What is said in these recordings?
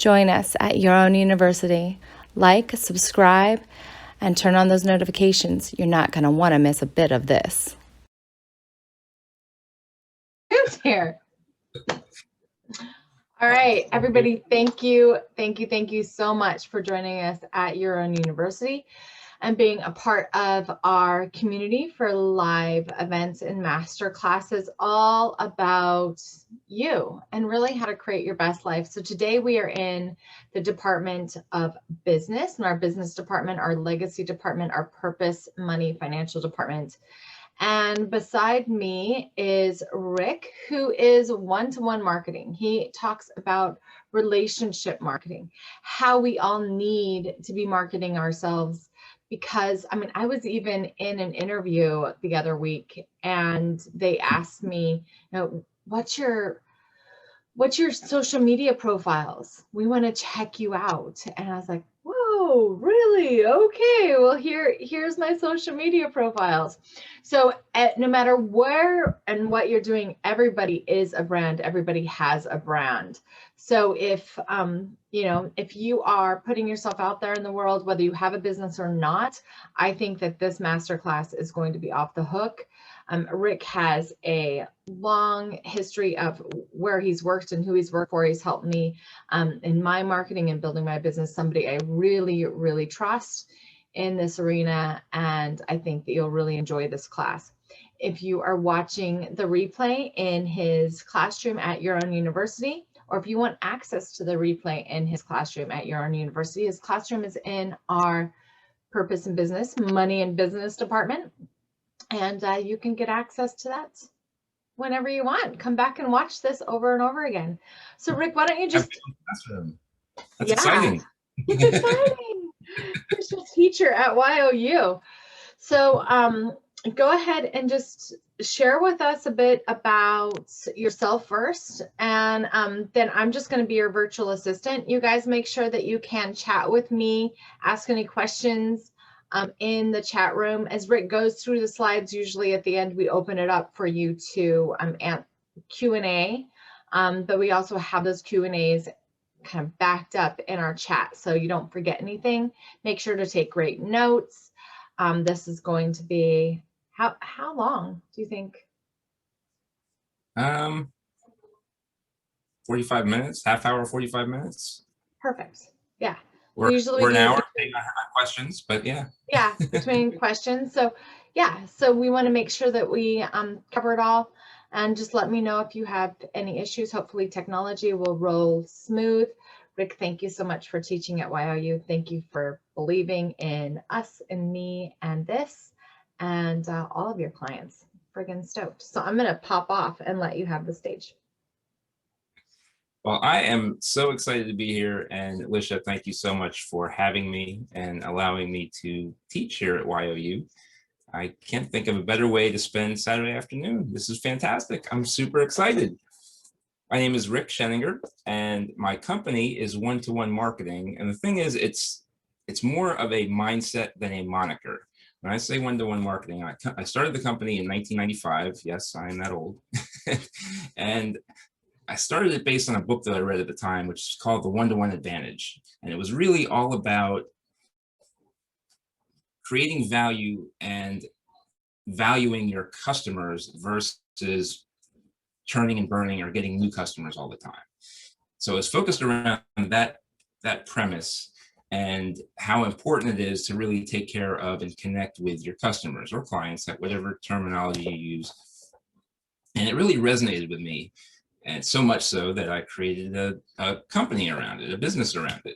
Join us at your own university. Like, subscribe, and turn on those notifications. You're not going to want to miss a bit of this. Who's here? All right, everybody, thank you so much for joining us at your own university and being a part of our community for live events and master classes all about you and really how to create your best life. So today we are in the Department of Business, and our business department, our legacy department, our purpose, money, financial department. And beside me is Rick, who is one-to-one marketing. He talks about relationship marketing, how we all need to be marketing ourselves. Because, I mean, I was even in an interview the other week and they asked me, you know, what's your social media profiles? We want to check you out. And I was like, whoa, really? Okay, well, here's my social media profiles. So no matter where and what you're doing, everybody is a brand. Everybody has a brand. So if if you are putting yourself out there in the world, whether you have a business or not, I think that this masterclass is going to be off the hook. Rick has a long history of where he's worked and who he's worked for. He's helped me in my marketing and building my business, somebody I really, really trust in this arena. And I think that you'll really enjoy this class. If you are watching the replay in his classroom at your own university, or if you want access to the replay in his classroom at your own university, his classroom is in our purpose and business, money and business department. And you can get access to that whenever you want. Come back and watch this over and over again. So Rick, why don't you just... That's exciting. It's exciting. Here's your teacher at YOU. So go ahead and just share with us a bit about yourself first. And then I'm just going to be your virtual assistant. You guys make sure that you can chat with me, ask any questions in the chat room. As Rick goes through the slides, usually at the end, we open it up for you to Q&A, but we also have those Q&As kind of backed up in our chat, so you don't forget anything. Make sure to take great notes. This is going to be, how long do you think? 45 minutes, half hour, 45 minutes. Perfect. Yeah. We're an hour taking questions, but yeah. Yeah, between questions. So yeah, so we want to make sure that we cover it all, and just let me know if you have any issues. Hopefully technology will roll smooth. Rick, thank you so much for teaching at YOU. Thank you for believing in us and me and this and all of your clients. Friggin' stoked. So I'm going to pop off and let you have the stage. Well, I am so excited to be here, and Alicia, thank you so much for having me and allowing me to teach here at YOU. I can't think of a better way to spend Saturday afternoon. This is fantastic. I'm super excited. My name is Rick Scheninger, and my company is One-to-One Marketing. And the thing is, it's more of a mindset than a moniker. When I say one-to-one marketing, I started the company in 1995. Yes, I am that old. And I started it based on a book that I read at the time, which is called The One-to-One Advantage. And it was really all about creating value and valuing your customers versus churning and burning or getting new customers all the time. So it's focused around that premise and how important it is to really take care of and connect with your customers or clients, at whatever terminology you use. And it really resonated with me. And so much so that I created a company around it, a business around it.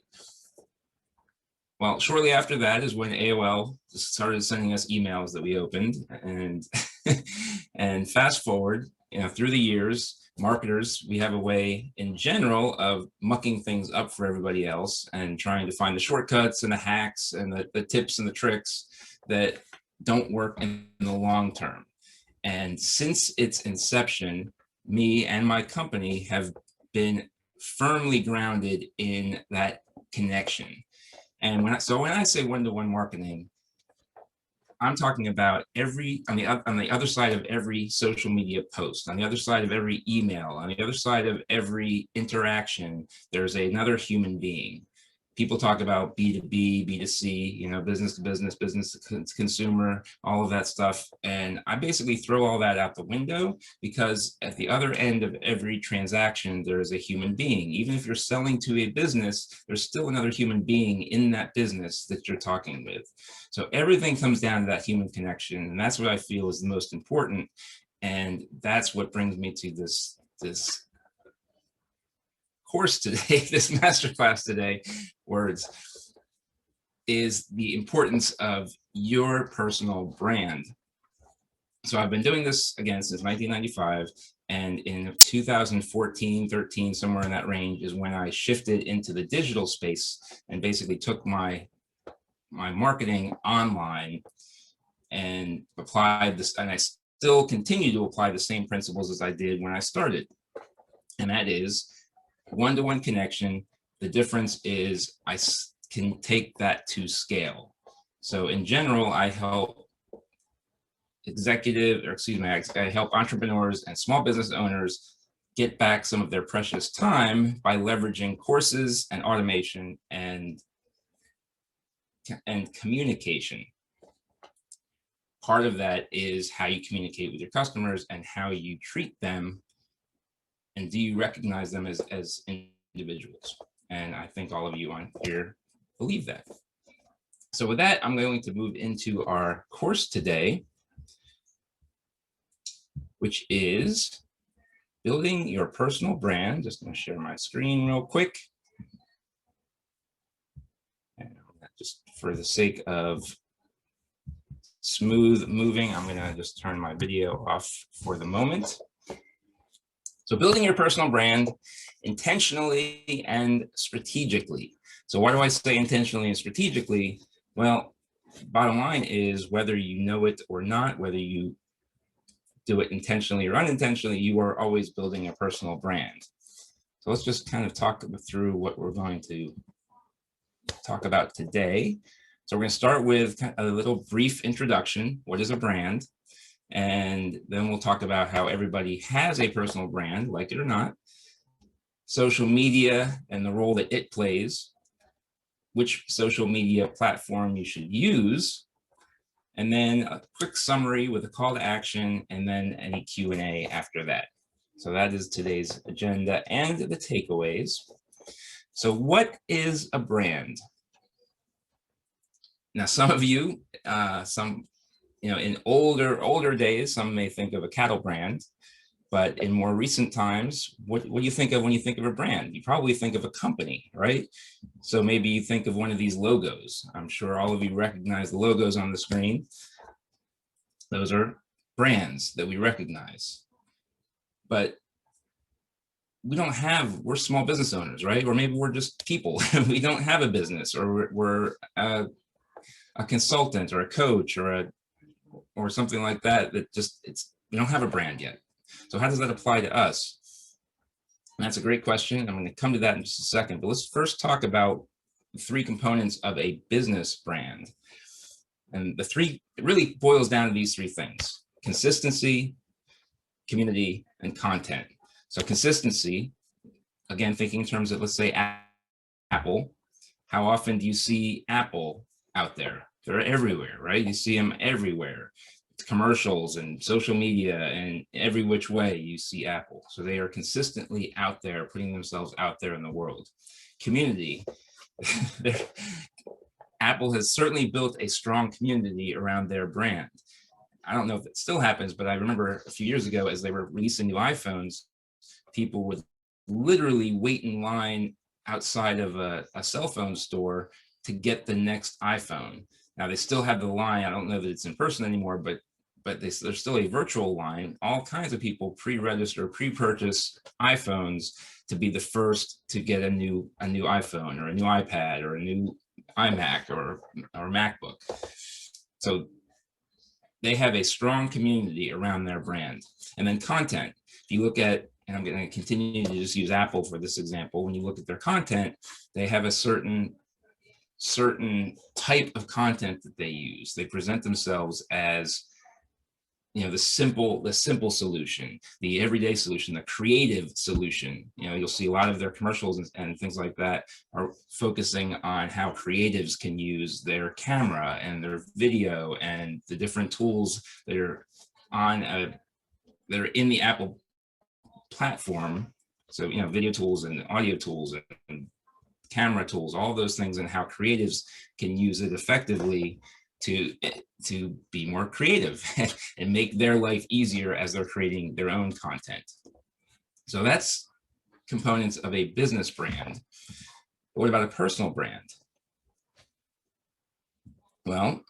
Well, shortly after that is when AOL started sending us emails that we opened, and and fast forward, through the years, marketers, we have a way in general of mucking things up for everybody else and trying to find the shortcuts and the hacks and the tips and the tricks that don't work in the long term. And since its inception, me and my company have been firmly grounded in that connection. And when I say one-to-one marketing, I'm talking about on the other side of every social media post, on the other side of every email, on the other side of every interaction, there's another human being. People talk about B2B, B2C, you know, business to business, business to consumer, all of that stuff. And I basically throw all that out the window, because at the other end of every transaction, there is a human being. Even if you're selling to a business, there's still another human being in that business that you're talking with. So everything comes down to that human connection. And that's what I feel is the most important. And that's what brings me to this course today, this masterclass today, words, is the importance of your personal brand. So I've been doing this again since 1995, and in 2014, 13, somewhere in that range is when I shifted into the digital space and basically took my marketing online and applied this, and I still continue to apply the same principles as I did when I started. And that is one-to-one connection. The difference is I can take that to scale. So in general, I help I help entrepreneurs and small business owners get back some of their precious time by leveraging courses and automation and communication. Part of that is how you communicate with your customers and how you treat them, and do you recognize them as individuals? And I think all of you on here believe that. So with that, I'm going to move into our course today, which is building your personal brand. Just going to share my screen real quick. And just for the sake of smooth moving, I'm going to just turn my video off for the moment. So building your personal brand intentionally and strategically. So why do I say intentionally and strategically? Well, bottom line is, whether you know it or not, whether you do it intentionally or unintentionally, you are always building a personal brand. So let's just kind of talk through what we're going to talk about today. So we're going to start with a little brief introduction. What is a brand? And then we'll talk about how everybody has a personal brand, like it or not, social media and the role that it plays, which social media platform you should use, and then a quick summary with a call to action, and then any Q&A after that. So that is today's agenda and the takeaways. So what is a brand? Now, some of you, in older days, some may think of a cattle brand, but in more recent times, what do you think of when you think of a brand? You probably think of a company, right? So maybe you think of one of these logos. I'm sure all of you recognize the logos on the screen. Those are brands that we recognize. But we're small business owners, right? Or maybe we're just people. We don't have a business, or we're a consultant or a coach or something like that, we don't have a brand yet. So how does that apply to us? And that's a great question. I'm going to come to that in just a second, but let's first talk about the three components of a business brand. And it really boils down to these three things: consistency, community, and content. So consistency, again, thinking in terms of, let's say, Apple. How often do you see Apple out there? They're everywhere, right? You see them everywhere. Commercials and social media, and every which way you see Apple. So they are consistently out there, putting themselves out there in the world. Community. Apple has certainly built a strong community around their brand. I don't know if it still happens, but I remember a few years ago, as they were releasing new iPhones, people would literally wait in line outside of a cell phone store to get the next iPhone. Now they still have the line. I don't know that it's in person anymore, but there's still a virtual line. All kinds of people pre-register, pre-purchase iPhones to be the first to get a new iPhone or a new iPad or a new iMac or MacBook. So they have a strong community around their brand. And then content. If you look at, and I'm going to continue to just use Apple for this example, when you look at their content, they have a certain certain type of content that they use. They present themselves as, the simple solution, the everyday solution, the creative solution. You'll see a lot of their commercials and things like that are focusing on how creatives can use their camera and their video and the different tools that are in the Apple platform. So, video tools and audio tools and camera tools, all those things, and how creatives can use it effectively to be more creative and make their life easier as they're creating their own content. So that's components of a business brand. But what about a personal brand? Well,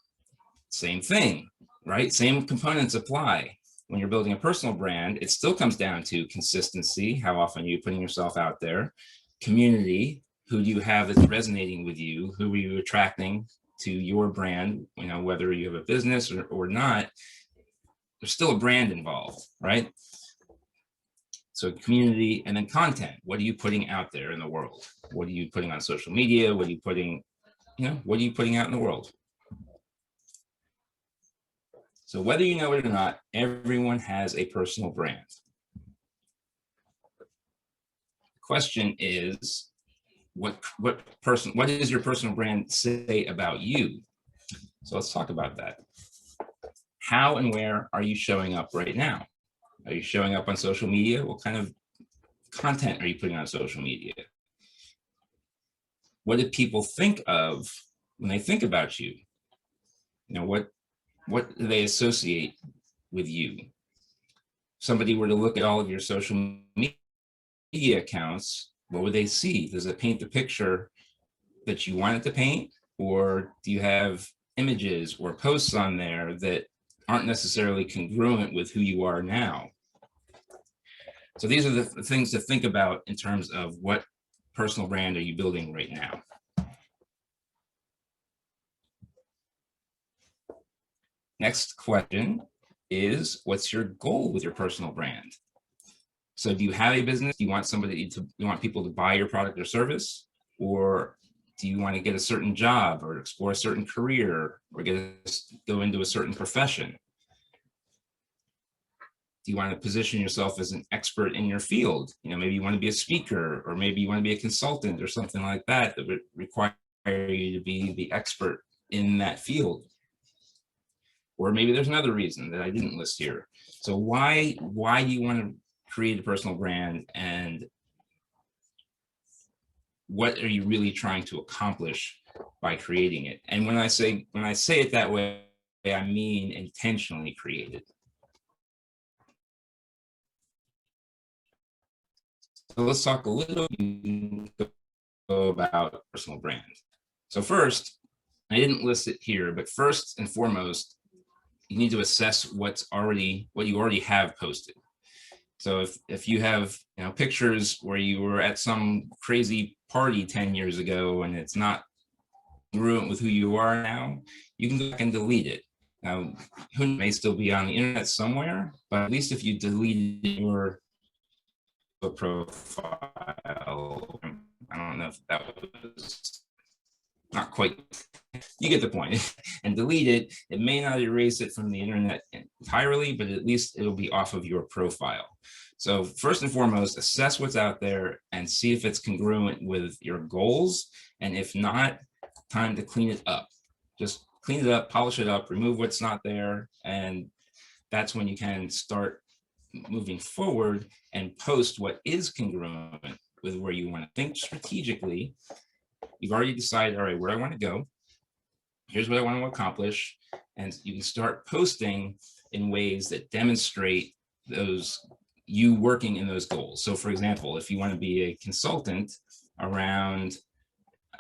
same thing, right? Same components apply. When you're building a personal brand, it still comes down to consistency. How often are you putting yourself out there? Community. Who do you have that's resonating with you? Who are you attracting to your brand? Whether you have a business or not, there's still a brand involved, right? So community, and then content. What are you putting out there in the world? What are you putting on social media? What are you putting out in the world? So whether you know it or not, everyone has a personal brand. The question is, what does your personal brand say about you? So let's talk about that. How and where are you showing up right now? Are you showing up on social media? What kind of content are you putting on social media? What do people think of when they think about you? What do they associate with you? If somebody were to look at all of your social media accounts, what would they see? Does it paint the picture that you want it to paint? Or do you have images or posts on there that aren't necessarily congruent with who you are now? So these are the things to think about in terms of what personal brand are you building right now. Next question is, what's your goal with your personal brand? So do you have a business? Do you want people to buy your product or service? Or do you want to get a certain job or explore a certain career or go into a certain profession? Do you want to position yourself as an expert in your field? Maybe you want to be a speaker, or maybe you want to be a consultant or something like that would require you to be the expert in that field. Or maybe there's another reason that I didn't list here. So why do you want to create a personal brand, and what are you really trying to accomplish by creating it? And when I say it that way, I mean intentionally created. So let's talk a little bit about personal brand. So first, I didn't list it here, but first and foremost, you need to assess what you already have posted. So if you have pictures where you were at some crazy party 10 years ago and it's not congruent with who you are now, you can go back and delete it. Now, who may still be on the internet somewhere, but at least if you deleted your profile, I don't know if that was not quite, you get the point, and delete it. It may not erase it from the internet entirely, but at least it'll be off of your profile. So first and foremost, assess what's out there and see if it's congruent with your goals. And if not, time to clean it up. Just clean it up, polish it up, remove what's not there. And that's when you can start moving forward and post what is congruent with where you want to think strategically. You've already decided, all right, where I want to go. Here's what I want to accomplish. And you can start posting in ways that demonstrate you working in those goals. So for example, if you want to be a consultant around,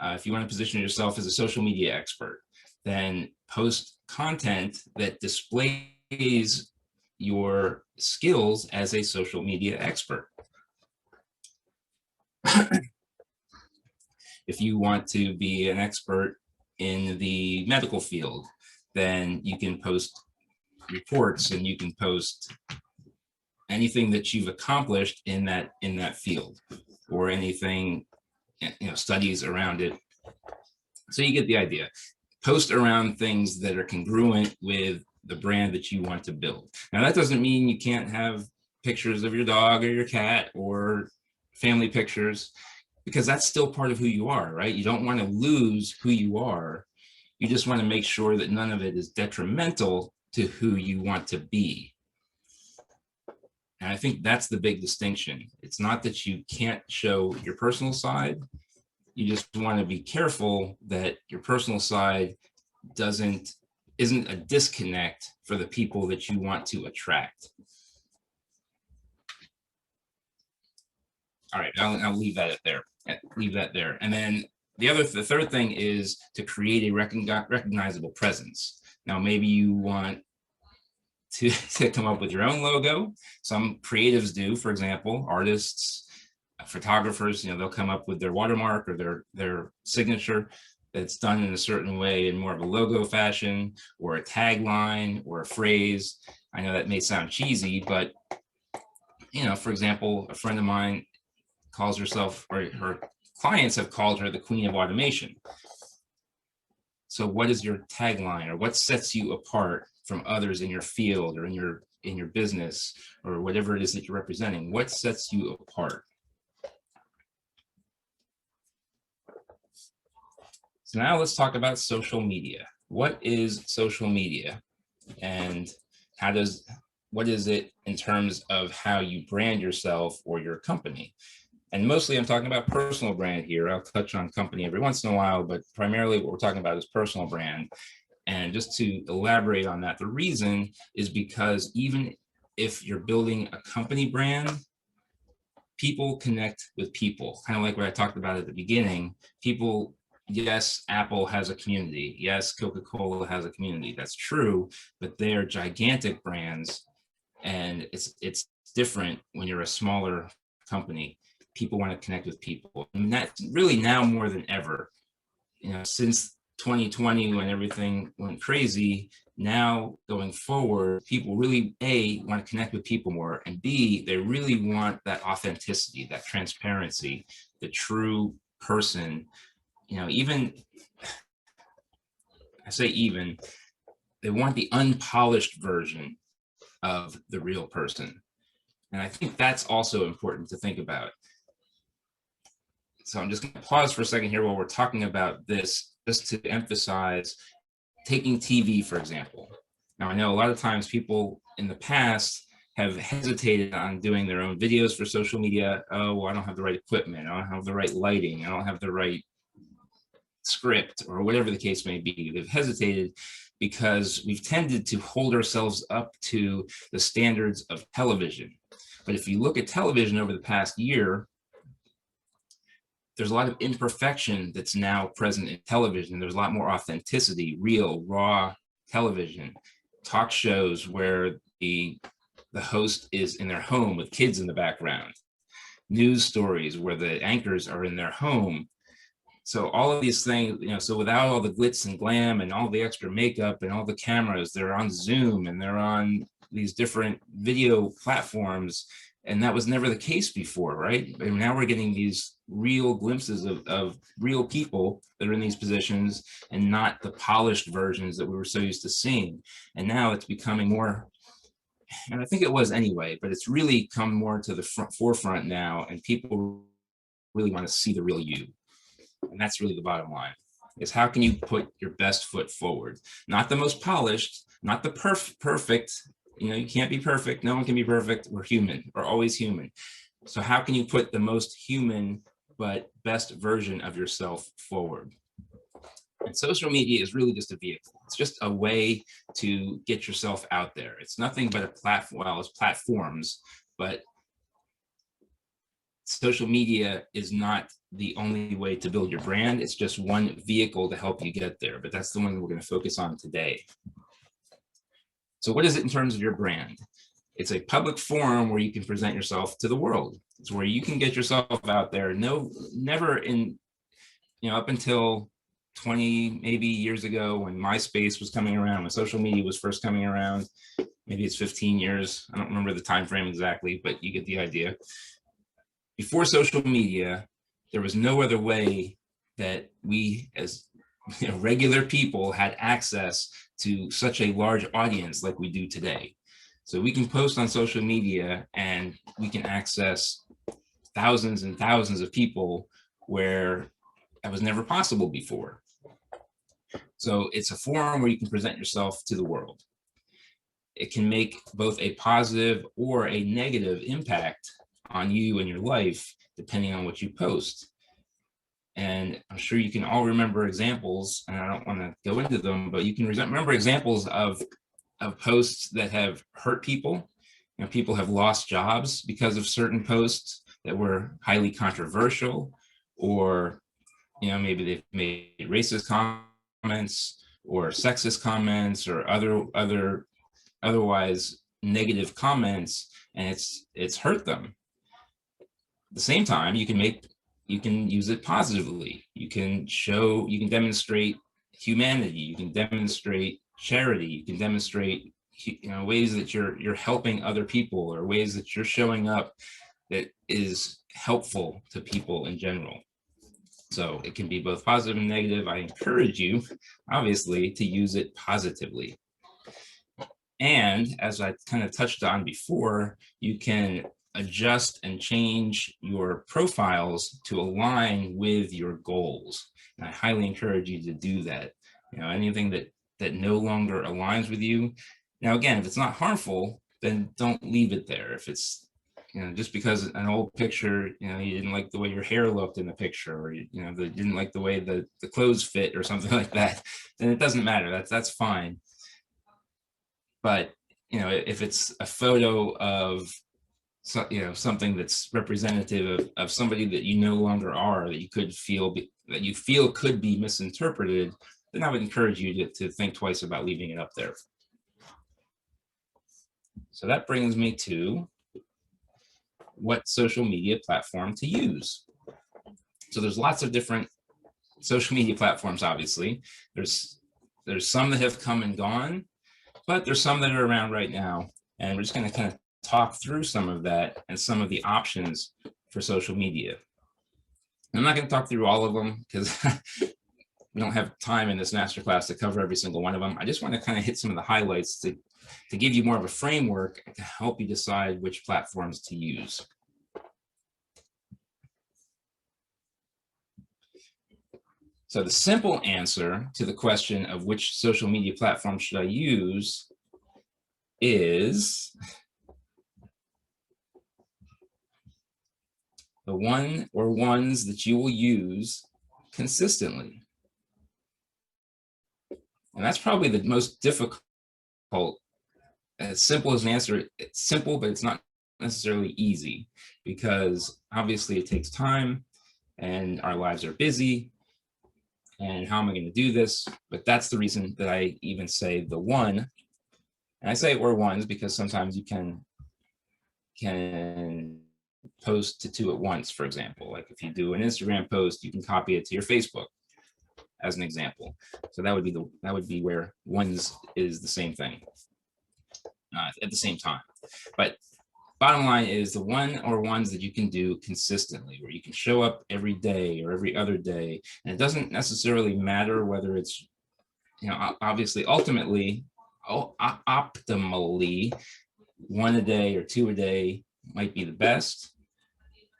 if you want to position yourself as a social media expert, then post content that displays your skills as a social media expert. If you want to be an expert in the medical field, then you can post reports and you can post anything that you've accomplished in that field, or anything, studies around it. So you get the idea. Post around things that are congruent with the brand that you want to build. Now, that doesn't mean you can't have pictures of your dog or your cat or family pictures, because that's still part of who you are, right? You don't want to lose who you are. You just want to make sure that none of it is detrimental to who you want to be. And I think that's the big distinction. It's not that you can't show your personal side. You just want to be careful that your personal side isn't a disconnect for the people that you want to attract. All right, I'll leave that there. Leave that there. And then the third thing is to create a recognizable presence. Now, maybe you want to come up with your own logo. Some creatives do, for example, artists, photographers, they'll come up with their watermark or their signature that's done in a certain way, in more of a logo fashion, or a tagline or a phrase. I know that may sound cheesy, but for example, a friend of mine calls herself, or her clients have called her, the Queen of Automation. So what is your tagline, or what sets you apart from others in your field or in your business, or whatever it is that you're representing? What sets you apart? So now let's talk about social media. What is social media, and what is it in terms of how you brand yourself or your company? And mostly I'm talking about personal brand here. I'll touch on company every once in a while, but primarily what we're talking about is personal brand. And just to elaborate on that, the reason is because even if you're building a company brand, people connect with people, kind of like what I talked about at the beginning. People, yes, Apple has a community. Yes, Coca-Cola has a community. That's true, but they are gigantic brands, and it's different when you're a smaller company. People want to connect with people, and that's really now more than ever. Since 2020, when everything went crazy, now going forward, people really, A, want to connect with people more, and B, they really want that authenticity, that transparency, the true person. Even, I say even, they want the unpolished version of the real person. And I think that's also important to think about. So I'm just going to pause for a second here while we're talking about this, just to emphasize taking TV, for example. Now, I know a lot of times people in the past have hesitated on doing their own videos for social media. Oh, well, I don't have the right equipment. I don't have the right lighting. I don't have the right script, or whatever the case may be. They've hesitated because we've tended to hold ourselves up to the standards of television. But if you look at television over the past year, there's a lot of imperfection that's now present in television. There's a lot more authenticity, real, raw television, talk shows where the host is in their home with kids in the background, news stories where the anchors are in their home. So all of these things, so without all the glitz and glam and all the extra makeup and all the cameras, they're on Zoom and they're on these different video platforms. And that was never the case before, right? And now we're getting these real glimpses of real people that are in these positions, and not the polished versions that we were so used to seeing. And now it's becoming more, and I think it was anyway, but it's really come more to the forefront now, and people really want to see the real you. And that's really the bottom line, is how can you put your best foot forward? Not the most polished, not the perfect. You can't be perfect. No one can be perfect. We're human. We're always human. So how can you put the most human but best version of yourself forward? And social media is really just a vehicle. It's just a way to get yourself out there. It's nothing but a platform. Well, it's platforms, but social media is not the only way to build your brand. It's just one vehicle to help you get there. But that's the one we're going to focus on today. So what is it in terms of your brand? It's a public forum where you can present yourself to the world. It's where you can get yourself out there. Never in, up until 20 maybe years ago, when MySpace was coming around, when social media was first coming around, maybe it's 15 years. I don't remember the time frame exactly, but you get the idea. Before social media, there was no other way that we as regular people had access to such a large audience like we do today. So we can post on social media and we can access thousands and thousands of people where that was never possible before. So it's a forum where you can present yourself to the world. It can make both a positive or a negative impact on you and your life, depending on what you post. And I'm sure you can all remember examples, and I don't want to go into them, but you can remember examples of posts that have hurt people. You know, people have lost jobs because of certain posts that were highly controversial, or maybe they've made racist comments or sexist comments or otherwise negative comments, and it's hurt them. At the same time, you can use it positively. You can demonstrate humanity, you can demonstrate charity, you can demonstrate ways that you're helping other people, or ways that you're showing up that is helpful to people in general. So it can be both positive and negative. I encourage you, obviously, to use it positively. And as I kind of touched on before, you can adjust and change your profiles to align with your goals. And I highly encourage you to do that. Anything that no longer aligns with you. Now, again, if it's not harmful, then don't leave it there. If it's, just because an old picture, you didn't like the way your hair looked in the picture, or they didn't like the way the clothes fit or something like that, then it doesn't matter. That's fine. But if it's a photo of something that's representative of somebody that you no longer are, that you feel could be misinterpreted, then I would encourage you to think twice about leaving it up there. So that brings me to what social media platform to use. So there's lots of different social media platforms, obviously. There's some that have come and gone, but there's some that are around right now. And we're just going to kind of talk through some of that and some of the options for social media. I'm not going to talk through all of them because we don't have time in this masterclass to cover every single one of them. I just want to kind of hit some of the highlights to give you more of a framework to help you decide which platforms to use. So the simple answer to the question of which social media platform should I use is the one or ones that you will use consistently. And that's probably the most difficult. As simple as an answer, it's simple, but it's not necessarily easy, because obviously it takes time and our lives are busy. And how am I going to do this? But that's the reason that I even say the one. And I say or ones because sometimes you can post to two at once, for example. Like if you do an Instagram post, you can copy it to your Facebook, as an example. So that would be where ones is the same thing at the same time. But bottom line is the one or ones that you can do consistently, where you can show up every day or every other day. And it doesn't necessarily matter whether it's, obviously, ultimately, optimally, one a day or two a day might be the best.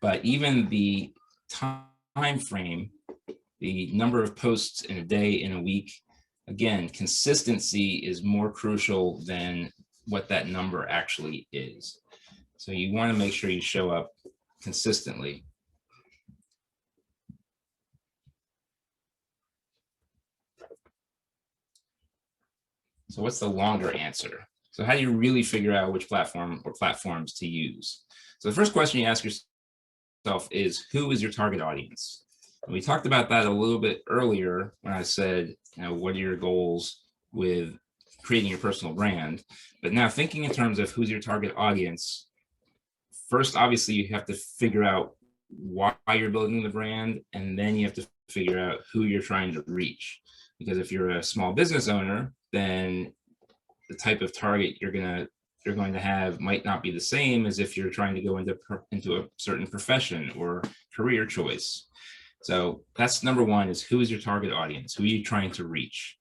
But even the time frame, the number of posts in a day, in a week, again, consistency is more crucial than what that number actually is. So you want to make sure you show up consistently. So what's the longer answer? So how do you really figure out which platform or platforms to use? So the first question you ask yourself is, who is your target audience? And we talked about that a little bit earlier when I said, what are your goals with creating your personal brand? But now thinking in terms of who's your target audience, first, obviously, you have to figure out why you're building the brand, and then you have to figure out who you're trying to reach. Because if you're a small business owner, then the type of target you're going to have might not be the same as if you're trying to go into a certain profession or career choice. So that's number one, is who is your target audience? Who are you trying to reach?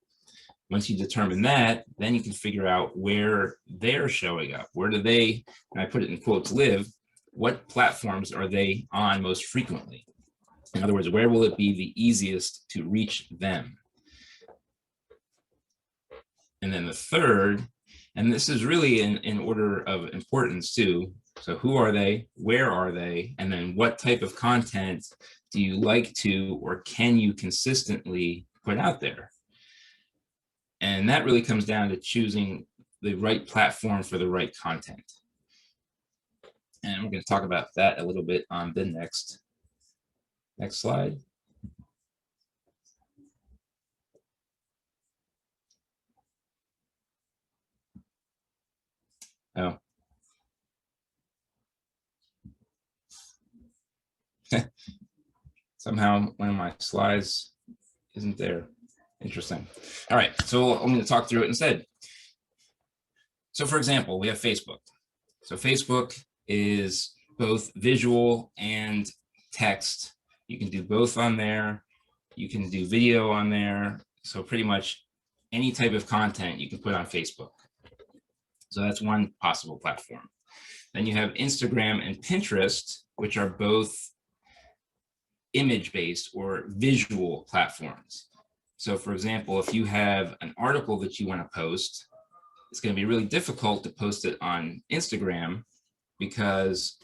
Once you determine that, then you can figure out where they're showing up. Where do they, and I put it in quotes, live? What platforms are they on most frequently? In other words, where will it be the easiest to reach them? And then the third, and this is really in order of importance too. So who are they? Where are they? And then what type of content do you like to, or can you consistently put out there? And that really comes down to choosing the right platform for the right content. And we're going to talk about that a little bit on the next slide. Oh. Somehow one of my slides isn't there. Interesting. All right, so I'm going to talk through it instead. So for example, we have Facebook. So Facebook is both visual and text. You can do both on there. You can do video on there. So pretty much any type of content you can put on Facebook. So that's one possible platform. Then you have Instagram and Pinterest, which are both image-based or visual platforms. So for example, if you have an article that you want to post, it's going to be really difficult to post it on Instagram because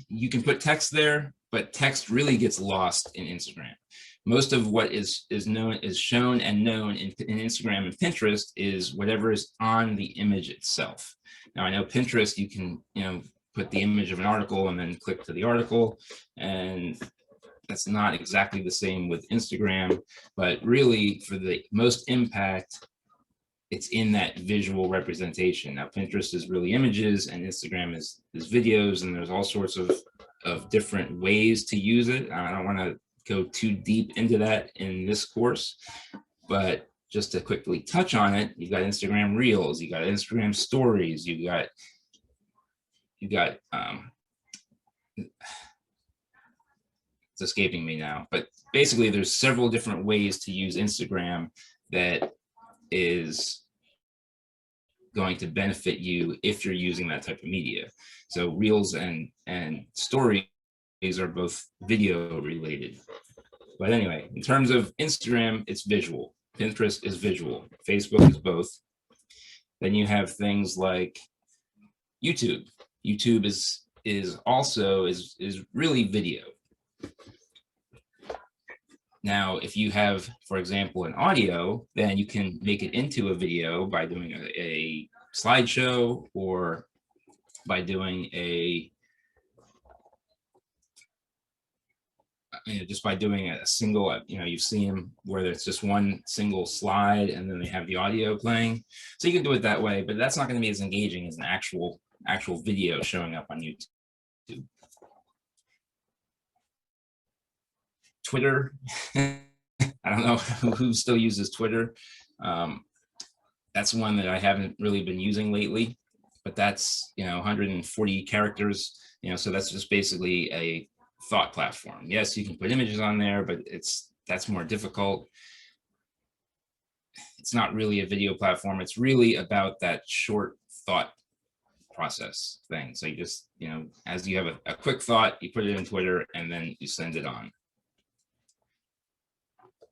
you can put text there, but text really gets lost in Instagram. Most of what is shown and known in Instagram and Pinterest is whatever is on the image itself. Now I know Pinterest, you can put the image of an article and then click to the article, and that's not exactly the same with Instagram, but really for the most impact, it's in that visual representation. Now Pinterest is really images and Instagram is videos, and there's all sorts of different ways to use it. I don't want to go too deep into that in this course, but just to quickly touch on it, you've got Instagram Reels, you got Instagram Stories, you got it's escaping me now, but basically there's several different ways to use Instagram that is going to benefit you if you're using that type of media. So Reels and Stories are both video related. But anyway, in terms of Instagram, it's visual. Pinterest is visual. Facebook is both. Then you have things like YouTube. YouTube is also really video. Now, if you have, for example, an audio, then you can make it into a video by doing a slideshow, or by doing just by doing a single, you've seen them where it's just one single slide and then they have the audio playing. So you can do it that way, but that's not going to be as engaging as an actual video showing up on YouTube. Twitter, I don't know who still uses Twitter. That's one that I haven't really been using lately, but that's 140 characters, so that's just basically a thought platform. Yes, you can put images on there, but that's more difficult. It's not really a video platform. It's really about that short thought process thing. So you just, as you have a quick thought, you put it in Twitter and then you send it on.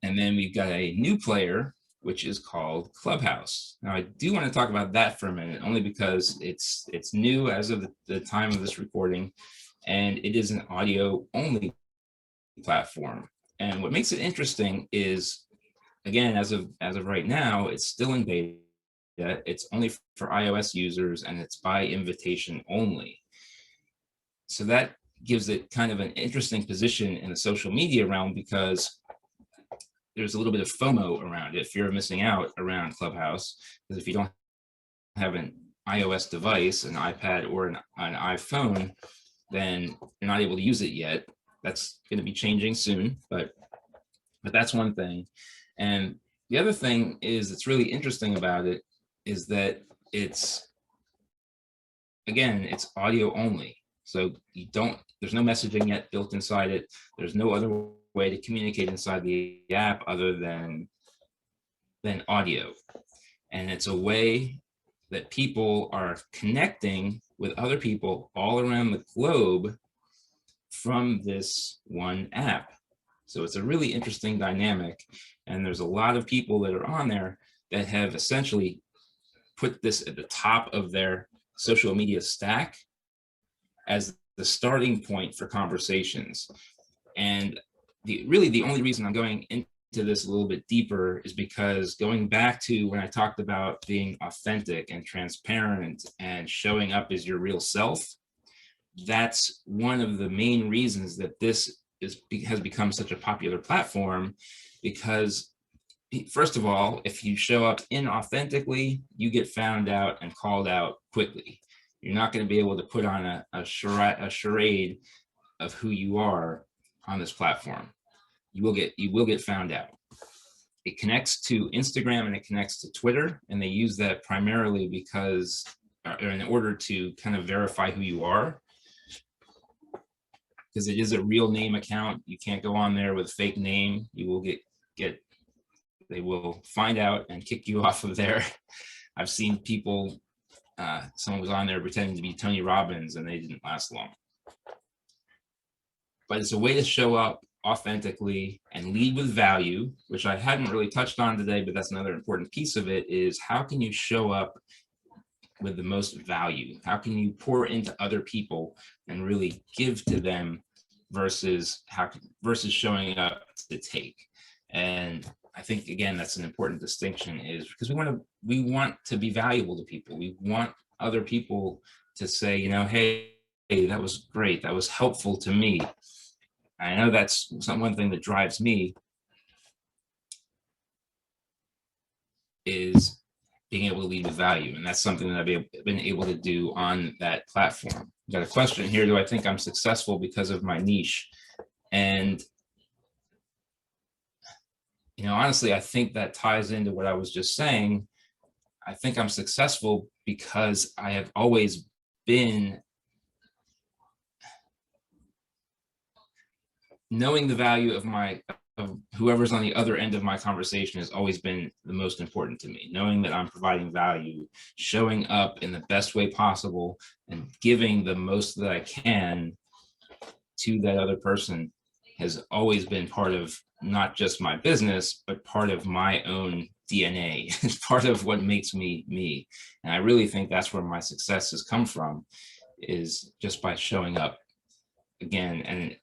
And then we've got a new player, which is called Clubhouse. Now, I do want to talk about that for a minute, only because it's new as of the time of this recording, and it is an audio-only platform. And what makes it interesting is, again, as of right now, it's still in beta. It's only for iOS users, and it's by invitation only. So that gives it kind of an interesting position in the social media realm, because there's a little bit of FOMO around it, fear of missing out around Clubhouse, because if you don't have an iOS device, an iPad or an iPhone, then you're not able to use it yet. That's going to be changing soon, but that's one thing. And the other thing is, it's really interesting about it is that it's again, it's audio only. So there's no messaging yet built inside it. There's no other way to communicate inside the app other than audio. And it's a way that people are connecting with other people all around the globe from this one app. So it's a really interesting dynamic. And there's a lot of people that are on there that have essentially put this at the top of their social media stack as the starting point for conversations. And really the only reason I'm going into this a little bit deeper is because going back to when I talked about being authentic and transparent and showing up as your real self, that's one of the main reasons that this has become such a popular platform. Because first of all, if you show up inauthentically, you get found out and called out quickly. You're not going to be able to put on a charade of who you are on this platform. You will get found out. It connects to Instagram and it connects to Twitter, and they use that primarily because in order to kind of verify who you are, because it is a real name account. You can't go on there with a fake name. You will get they will find out and kick you off of there. I've seen people, someone was on there pretending to be Tony Robbins and they didn't last long. But it's a way to show up authentically and lead with value, which I hadn't really touched on today, but that's another important piece of it, is how can you show up with the most value? How can you pour into other people and really give to them versus showing up to take? And I think, again, that's an important distinction, is because we want to be valuable to people. We want other people to say, you know, hey, that was great. That was helpful to me. I know that's one thing that drives me, is being able to lead with value. And that's something that I've been able to do on that platform. Got a question here. Do I think I'm successful because of my niche? And, you know, honestly, I think that ties into what I was just saying. I think I'm successful because I have always been knowing the value of whoever's on the other end of my conversation has always been the most important to me. Knowing that I'm providing value, showing up in the best way possible, and giving the most that I can to that other person has always been part of not just my business, but part of my own DNA. It's part of what makes me me. And I really think that's where my success has come from, is just by showing up again. And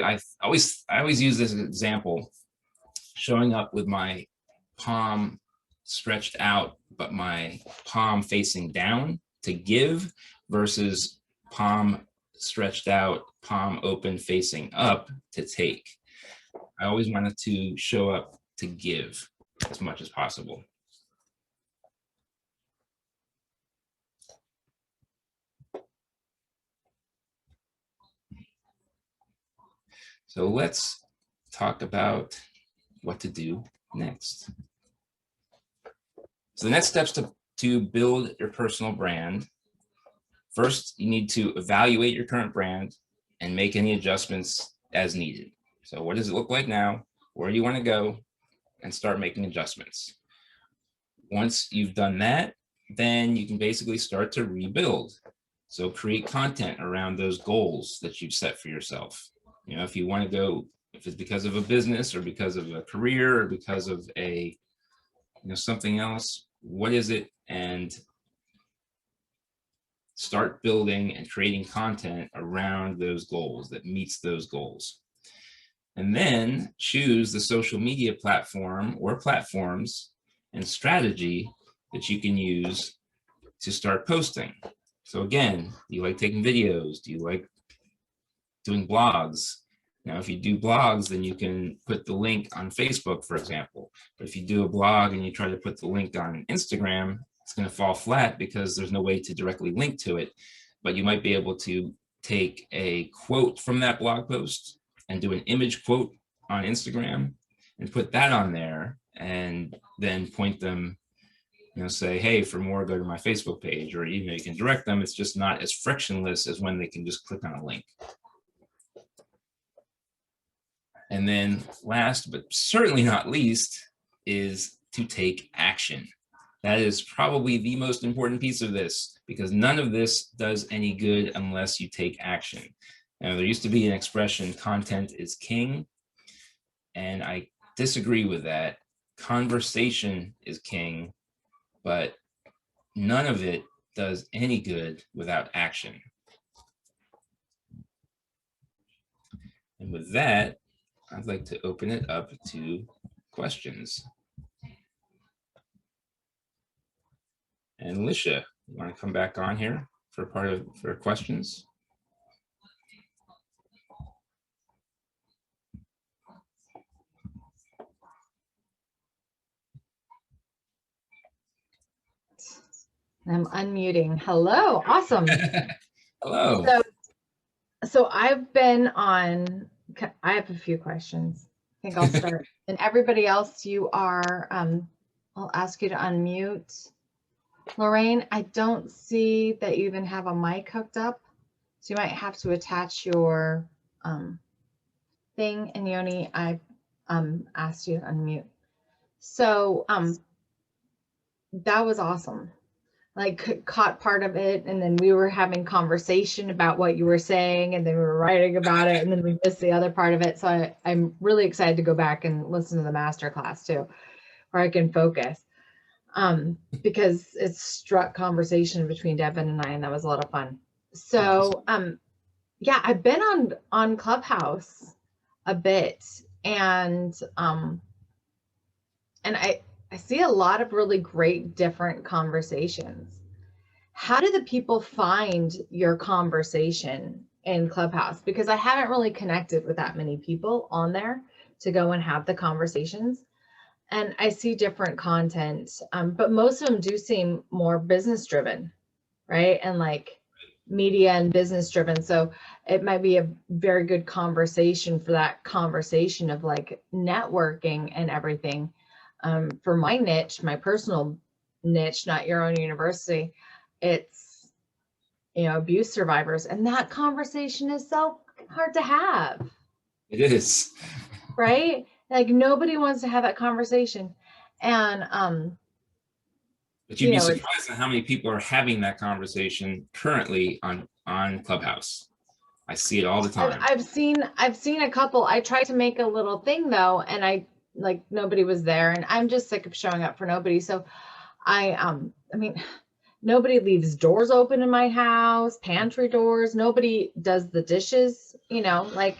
I always use this example, showing up with my palm stretched out, but my palm facing down to give, versus palm stretched out, palm open facing up to take. I always wanted to show up to give as much as possible. So let's talk about what to do next. So the next steps to build your personal brand. First, you need to evaluate your current brand and make any adjustments as needed. So what does it look like now? Where do you want to go? And start making adjustments. Once you've done that, then you can basically start to rebuild. So create content around those goals that you've set for yourself. You know, if you want to go, if it's because of a business or because of a career or because of something else, what is it? And start building and creating content around those goals that meets those goals. And then choose the social media platform or platforms and strategy that you can use to start posting. So again, do you like taking videos? Do you like doing blogs? Now, if you do blogs, then you can put the link on Facebook, for example. But if you do a blog and you try to put the link on Instagram, it's going to fall flat because there's no way to directly link to it. But you might be able to take a quote from that blog post and do an image quote on Instagram and put that on there, and then point them say, hey, for more, go to my Facebook page, or you can direct them. It's just not as frictionless as when they can just click on a link. And then last, but certainly not least, is to take action. That is probably the most important piece of this, because none of this does any good unless you take action. Now, there used to be an expression, content is king, and I disagree with that. Conversation is king, but none of it does any good without action. And with that, I'd like to open it up to questions. And Alicia, you want to come back on here for questions? I'm unmuting. Hello, awesome. Hello. So I've been on, I have a few questions. I think I'll start. And everybody else, you are, I'll ask you to unmute. Lorraine, I don't see that you even have a mic hooked up. So you might have to attach your thing. And Yoni, I asked you to unmute. So that was awesome. Like caught part of it, and then we were having conversation about what you were saying, and then we were writing about it, and then we missed the other part of it. So I'm really excited to go back and listen to the masterclass too, where I can focus, because it struck conversation between Devin and I, and that was a lot of fun. So yeah, I've been on Clubhouse a bit, and I see a lot of really great different conversations. How do the people find your conversation in Clubhouse? Because I haven't really connected with that many people on there to go and have the conversations. And I see different content, but most of them do seem more business driven, right? And like media and business driven. So it might be a very good conversation for that conversation of like networking and everything. For my niche, my personal niche, not your own university, it's, abuse survivors. And that conversation is so hard to have. It is. Right? Like nobody wants to have that conversation. And, but you'd be surprised at how many people are having that conversation currently on Clubhouse. I see it all the time. I've seen a couple. I tried to make a little thing though, and nobody was there, and I'm just sick of showing up for nobody. So I mean, nobody leaves doors open in my house, pantry doors. Nobody does the dishes, like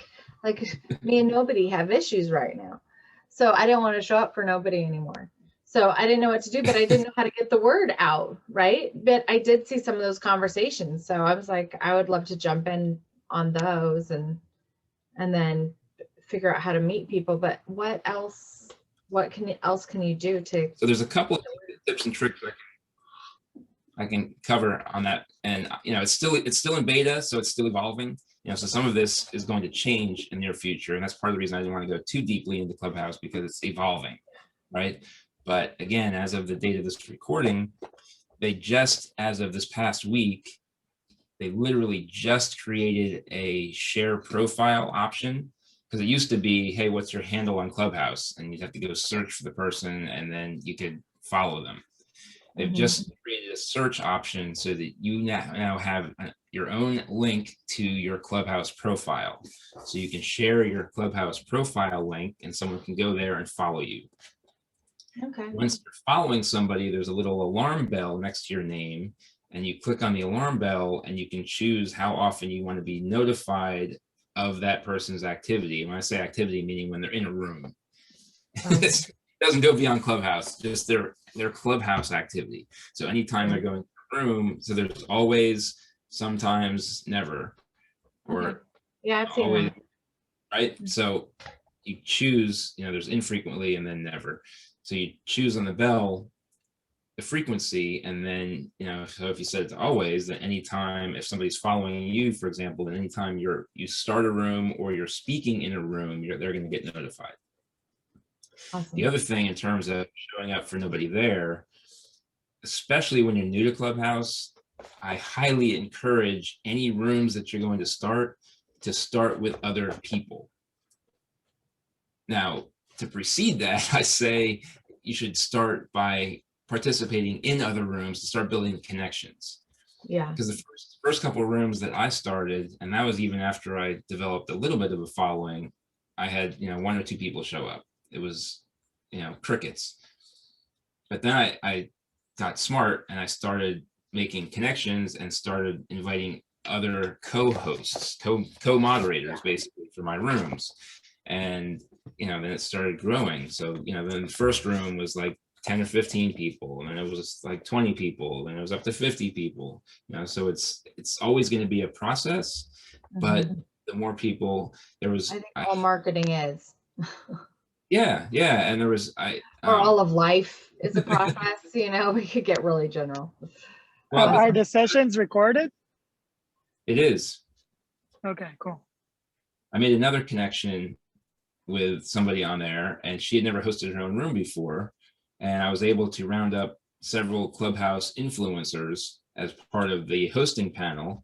me and nobody have issues right now. So I don't want to show up for nobody anymore. So I didn't know what to do, but I didn't know how to get the word out, right? But I did see some of those conversations. So I was like, I would love to jump in on those and then figure out how to meet people. But what else can you do to? So there's a couple of tips and tricks I can cover on that. And it's still in beta, so it's still evolving. So some of this is going to change in the near future, and that's part of the reason I didn't want to go too deeply into Clubhouse, because it's evolving, right? But again, as of the date of this recording, they just, as of this past week, they literally just created a share profile option, because it used to be, hey, what's your handle on Clubhouse? And you'd have to go search for the person, and then you could follow them. They've just created a search option so that you now have your own link to your Clubhouse profile. So you can share your Clubhouse profile link, and someone can go there and follow you. Okay. Once you're following somebody, there's a little alarm bell next to your name, and you click on the alarm bell, and you can choose how often you want to be notified of that person's activity. And when I say activity, meaning when they're in a room. Okay. It doesn't go beyond Clubhouse, just their Clubhouse activity. So anytime they're going to the room, so there's always, sometimes, never, or yeah, I've seen always, that. right? So you choose, there's infrequently and then never. So you choose on the bell the frequency, and then so if you set it to always, then anytime if somebody's following you, for example, then anytime you start a room or you're speaking in a room, they're going to get notified. Awesome. The other thing in terms of showing up for nobody there, especially when you're new to Clubhouse, I highly encourage any rooms that you're going to start with other people. Now, to precede that, I say you should start by participating in other rooms to start building connections. Yeah. Because the first couple of rooms that I started, and that was even after I developed a little bit of a following, I had, one or two people show up. It was, crickets. But then I got smart and I started making connections and started inviting other co-hosts, co-moderators basically for my rooms. And, then it started growing. So, then the first room was like 10 or 15 people, and then it was like 20 people, and it was up to 50 people. So it's always going to be a process, but the more people there was, I think all marketing is. Yeah, and there was or all of life is a process. We could get really general. Well, are the sessions recorded? It is. Okay, cool. I made another connection with somebody on there, and she had never hosted her own room before, and I was able to round up several Clubhouse influencers as part of the hosting panel.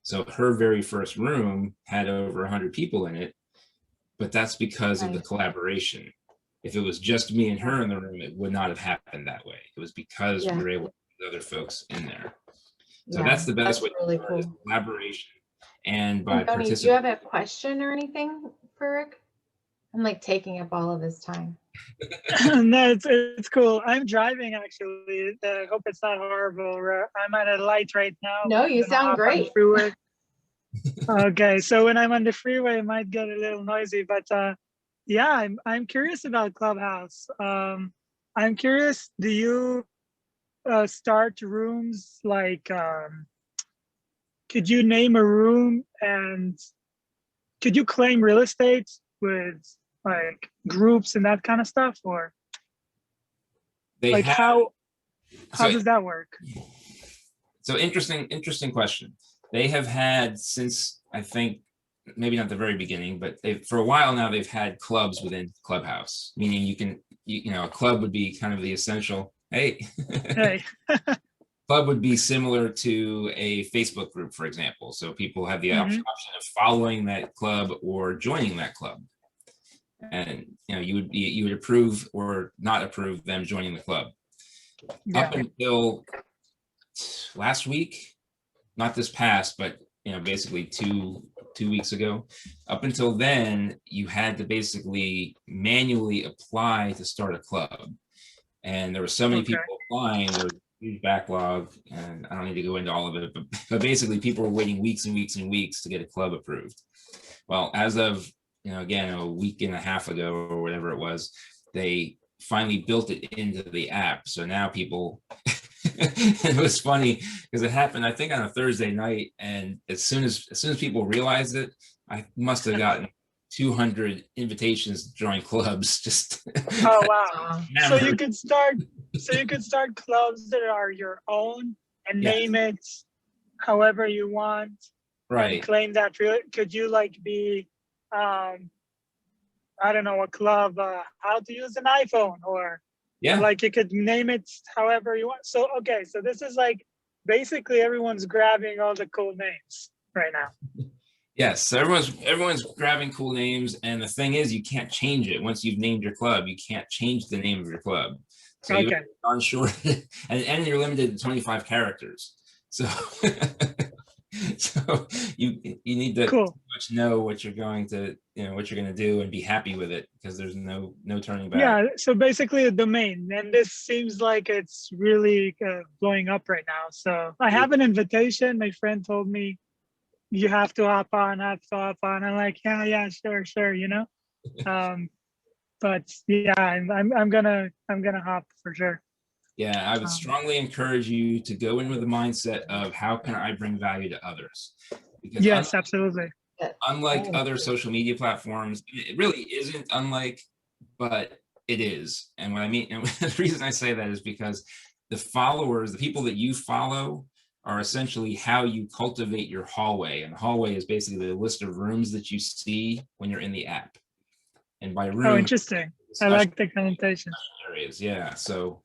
So her very first room had over 100 people in it, but that's because of the collaboration. If it was just me and her in the room, it would not have happened that way. It was because we were able to get other folks in there. So that's the best way really to start, is collaboration. And by Tony, do you have a question or anything for Rick? I'm like taking up all of his time. No, it's cool. I'm driving actually. I hope it's not horrible. I'm at a light right now. No, you sound great. Freeway. Okay, so when I'm on the freeway, it might get a little noisy, but yeah, I'm curious about Clubhouse. I'm curious, do you start rooms like, could you name a room and could you claim real estate with like groups and that kind of stuff, or like how does that work? So interesting question. They have had since, I think, maybe not the very beginning, but for a while now, they've had clubs within Clubhouse, meaning a club would be kind of the essential, hey. Club would be similar to a Facebook group, for example. So people have the option of following that club or joining that club. And you would approve or not approve them joining the club. Up until last week, not this past, but basically two weeks ago, up until then, you had to basically manually apply to start a club. And there were so many people applying, there was a huge backlog, and I don't need to go into all of it, but basically people were waiting weeks and weeks and weeks to get a club approved. Well, as of, again, a week and a half ago or whatever it was, they finally built it into the app. So now people, it was funny because it happened, I think, on a Thursday night. And as soon as people realized it, I must have gotten 200 invitations to join clubs. Just oh wow! So you could start clubs that are your own and name it however you want. Right. And claim that. Could you like be, I don't know, a club how to use an iPhone, or like you could name it however you want. So okay, so this is like basically everyone's grabbing all the cool names right now. Yes, so everyone's grabbing cool names, and the thing is, you can't change it once you've named your club. You can't change the name of your club. So you're unsure, and you're limited to 25 characters. So so you need to pretty much know what you're going to do and be happy with it, because there's no turning back. Yeah, so basically a domain, and this seems like it's really blowing up right now. So I have an invitation. My friend told me you have to hop on. I'm like, yeah, sure, but yeah, I'm gonna hop for sure. Yeah, I would strongly encourage you to go in with the mindset of how can I bring value to others? Because absolutely. Unlike other social media platforms, it really isn't unlike, but it is. And what I mean, and the reason I say that is because the followers, the people that you follow, are essentially how you cultivate your hallway. And the hallway is basically the list of rooms that you see when you're in the app. And by room, interesting. I like the connotation. Areas, yeah. So,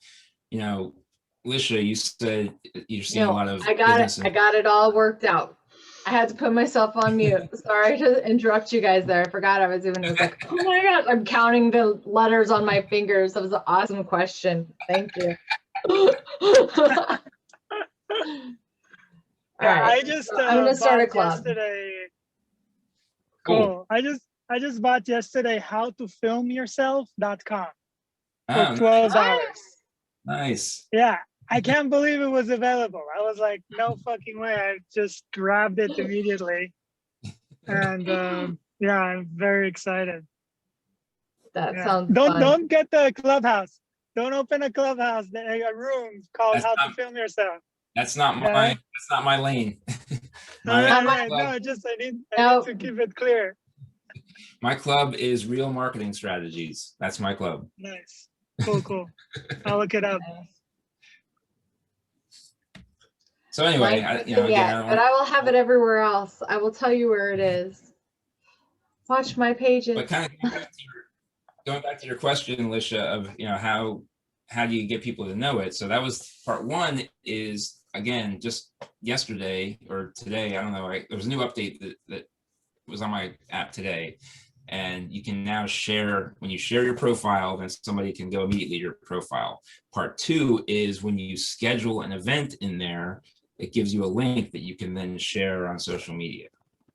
Lisha, you said you're seeing a No, lot of I got it. business. I got it all worked out. I had to put myself on mute. Sorry to interrupt you guys there. I forgot I was even. I was like, oh my God, I'm counting the letters on my fingers. That was an awesome question. Thank you. All Yeah, right. I just I'm gonna start a bought club. yesterday. Cool. Cool. I just bought yesterday howtofilmyourself.com for Oh, $12. nice. Yeah, I can't believe it was available. I was like, no fucking way. I just grabbed it immediately. And yeah, I'm very excited. That Yeah. sounds fun. Don't get the clubhouse. Don't open a clubhouse, a room called That's How not- to Film Yourself. That's not Yeah. that's not my lane. All right, my right. club, No, just I need No. to keep it clear. my club is Real Marketing Strategies. That's my club. Nice. Cool. I'll look it up. So anyway, Mine you know, isn't again, yet, but I will have it everywhere else. I will tell you where it is. Watch my pages. but kind of going back to your question, Lisha, of, you know, how do you get people to know it? So that was part one. Is, again, just yesterday or today, I don't know, there was a new update that was on my app today, and you can now share, when you share your profile, then somebody can go immediately to your profile. Part two is when you schedule an event in there, it gives you a link that you can then share on social media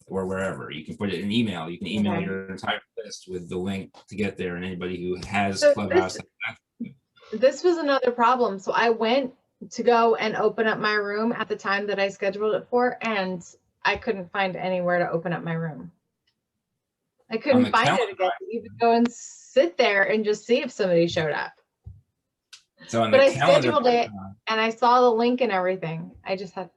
or wherever. You can put it in email. You can email Okay. your entire list with the link to get there, and anybody who has So Clubhouse. This was another problem. So I went to go and open up my room at the time that I scheduled it for, and I couldn't find anywhere to open up my room. I couldn't find it again to even go and sit there and just see if somebody showed up. So on But the I calendar, scheduled it and I saw the link and everything. I just had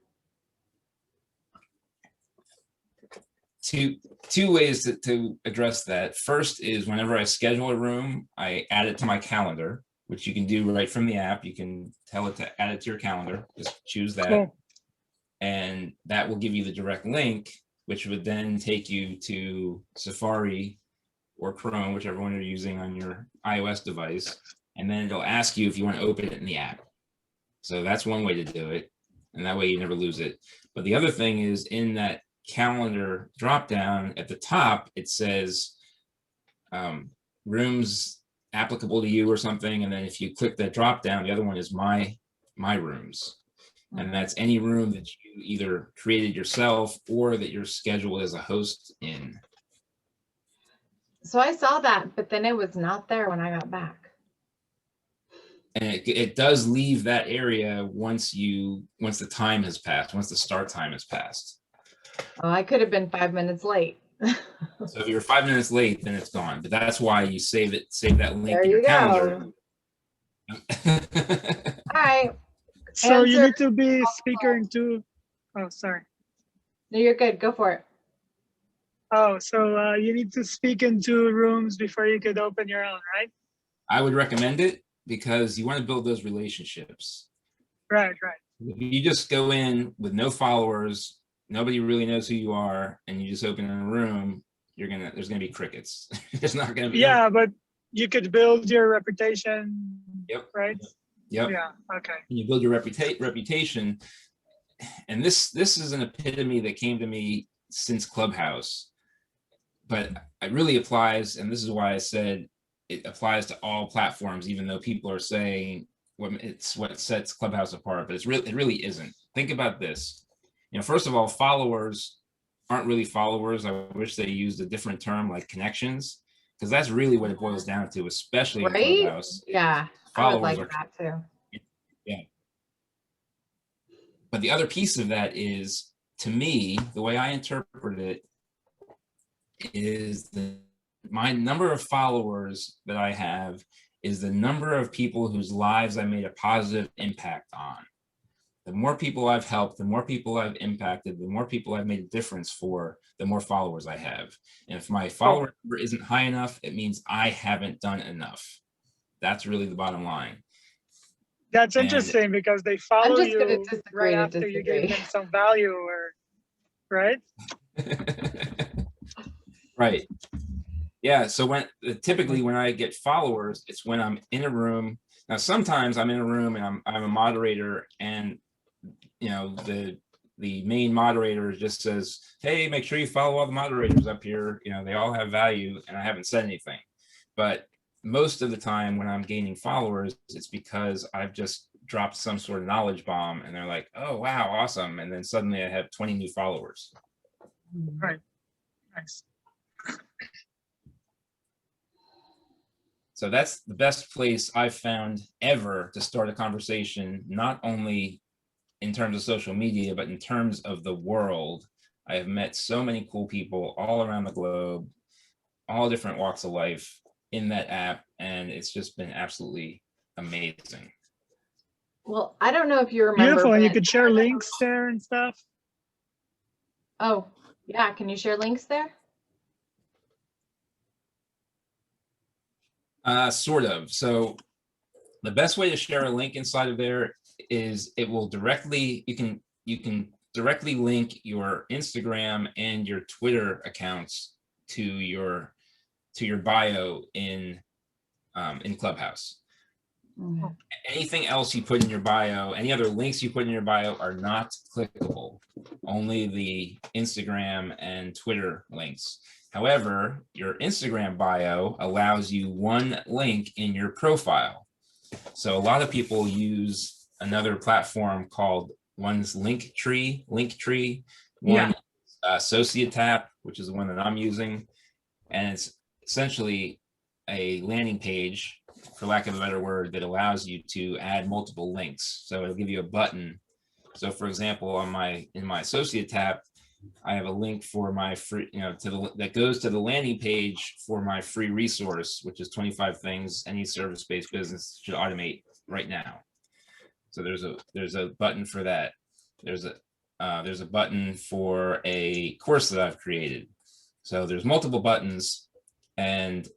two ways to address that. First is whenever I schedule a room, I add it to my calendar, which you can do right from the app. You can tell it to add it to your calendar. Just choose that. Cool. And that will give you the direct link, which would then take you to Safari or Chrome, whichever one you're using on your iOS device. And then it'll ask you if you want to open it in the app. So that's one way to do it. And that way you never lose it. But the other thing is, in that calendar drop down at the top, it says rooms applicable to you or something. And then if you click that drop down, the other one is my rooms. And that's any room that you either created yourself or that you're scheduled as a host in. So I saw that, but then it was not there when I got back. And it does leave that area once the time has passed, once the start time has passed. Oh, I could have been 5 minutes late. So if you're 5 minutes late, then it's gone. But that's why you save that link There in your you go. calendar. All right. So you Answer. need to be speaker into. Oh, sorry. No, you're good. Go for it. Oh, so you need to speak into rooms before you could open your own, right? I would recommend it because you want to build those relationships. Right. If you just go in with no followers, nobody really knows who you are, and you just open a room, there's gonna be crickets. There's not gonna be. Yeah, but you could build your reputation. Yep. Right. Yep. Yeah. Okay. And you build your reputation, and this is an epitome that came to me since Clubhouse, but it really applies, and this is why I said it applies to all platforms, even though people are saying it's what sets Clubhouse apart, but it really isn't. Think about this. You know, first of all, followers aren't really followers. I wish they used a different term like connections, because that's really what it boils down to, especially in Right? Clubhouse. Yeah. I would like that too. Yeah. But the other piece of that is, to me, the way I interpret it is my number of followers that I have is the number of people whose lives I made a positive impact on. The more people I've helped, the more people I've impacted, the more people I've made a difference for, the more followers I have. And if my follower number isn't high enough, it means I haven't done enough. That's really the bottom line. That's interesting because they follow just you gonna disagree right to after you give disagree. them some value, or right? Right. Yeah. So typically when I get followers, it's when I'm in a room Now, sometimes I'm in a room and I'm a moderator, and the main moderator just says, "Hey, make sure you follow all the moderators up here. They all have value," and I haven't said anything. But most of the time when I'm gaining followers, it's because I've just dropped some sort of knowledge bomb, and they're like, "Oh, wow, awesome!" And then suddenly I have 20 new followers. Right. Nice. So that's the best place I've found ever to start a conversation, not only in terms of social media, but in terms of the world. I have met so many cool people all around the globe, all different walks of life in that app, and it's just been absolutely amazing. Well, I don't know if you remember. Beautiful. And you but- could share links there and stuff. Oh, yeah. Can you share links there? Sort of. So the best way to share a link inside of there is it will directly, you can directly link your Instagram and your Twitter accounts to your bio in Clubhouse. Mm-hmm. Anything else you put in your bio, any other links you put in your bio are not clickable. Only the Instagram and Twitter links. However, your Instagram bio allows you one link in your profile. So a lot of people use another platform called one's Linktree, one Associate Tap, which is the one that I'm using. And it's essentially a landing page, for lack of a better word, that allows you to add multiple links. So it'll give you a button. So for example, in my Associate Tap, I have a link for my free, that goes to the landing page for my free resource, which is 25 things any service-based business should automate right now. So there's a button for that. There's a button for a course that I've created. So there's multiple buttons, and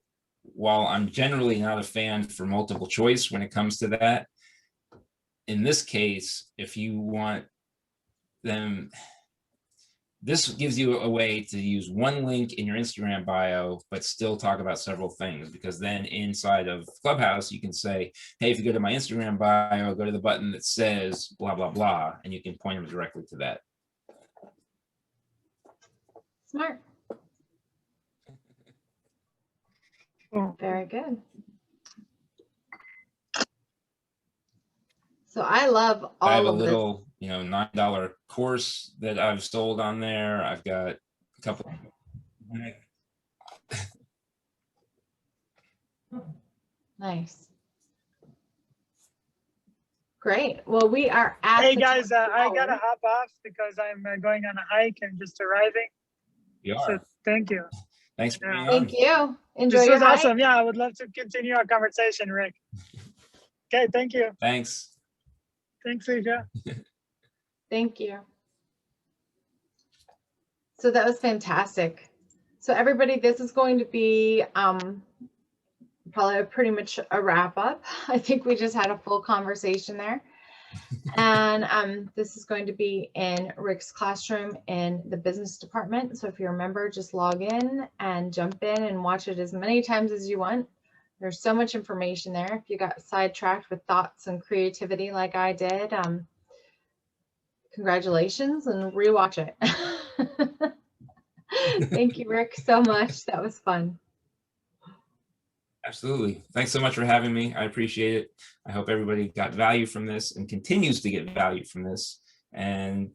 while I'm generally not a fan for multiple choice when it comes to that, in this case, if you want them, this gives you a way to use one link in your Instagram bio, but still talk about several things, because then inside of Clubhouse, you can say, hey, if you go to my Instagram bio, go to the button that says blah, blah, blah, and you can point them directly to that. Smart. Oh. Very good. So I love all I have a of little, $9 course that I've sold on there. I've got a couple. Nice. Great. Well, we are at Hey the guys, top of the I gotta hour. hop off because I'm going on a hike and just arriving. You So are. thank you. Thanks for being on. Thank you. Enjoy This your was hike. awesome. Yeah, I would love to continue our conversation, Rick. Okay, thank you. Thanks. Thanks, Asia. Thank you. So that was fantastic. So everybody, this is going to be probably pretty much a wrap up. I think we just had a full conversation there. And this is going to be in Rick's classroom in the business department. So if you're a member, just log in and jump in and watch it as many times as you want. There's so much information there. If you got sidetracked with thoughts and creativity like I did, congratulations, and rewatch it. Thank you, Rick, so much. That was fun. Absolutely. Thanks so much for having me. I appreciate it. I hope everybody got value from this and continues to get value from this. And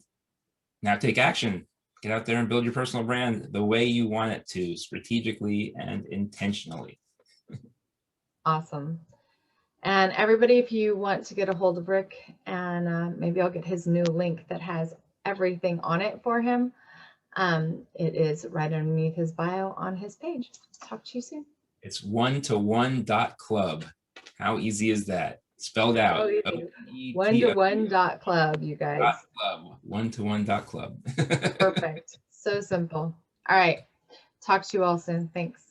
now take action. Get out there and build your personal brand the way you want it to, strategically and intentionally. Awesome. And everybody, if you want to get a hold of Rick, and maybe I'll get his new link that has everything on it for him. It is right underneath his bio on his page. Talk to you soon. It's one-to-one.club. How easy is that? Spelled out. One-to-one.club, you guys. Club. One-to-one.club. Perfect. So simple. All right. Talk to you all soon. Thanks.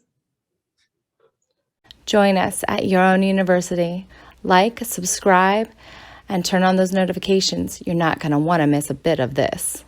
Join us at Your Own University. Like, subscribe, and turn on those notifications. You're not going to want to miss a bit of this.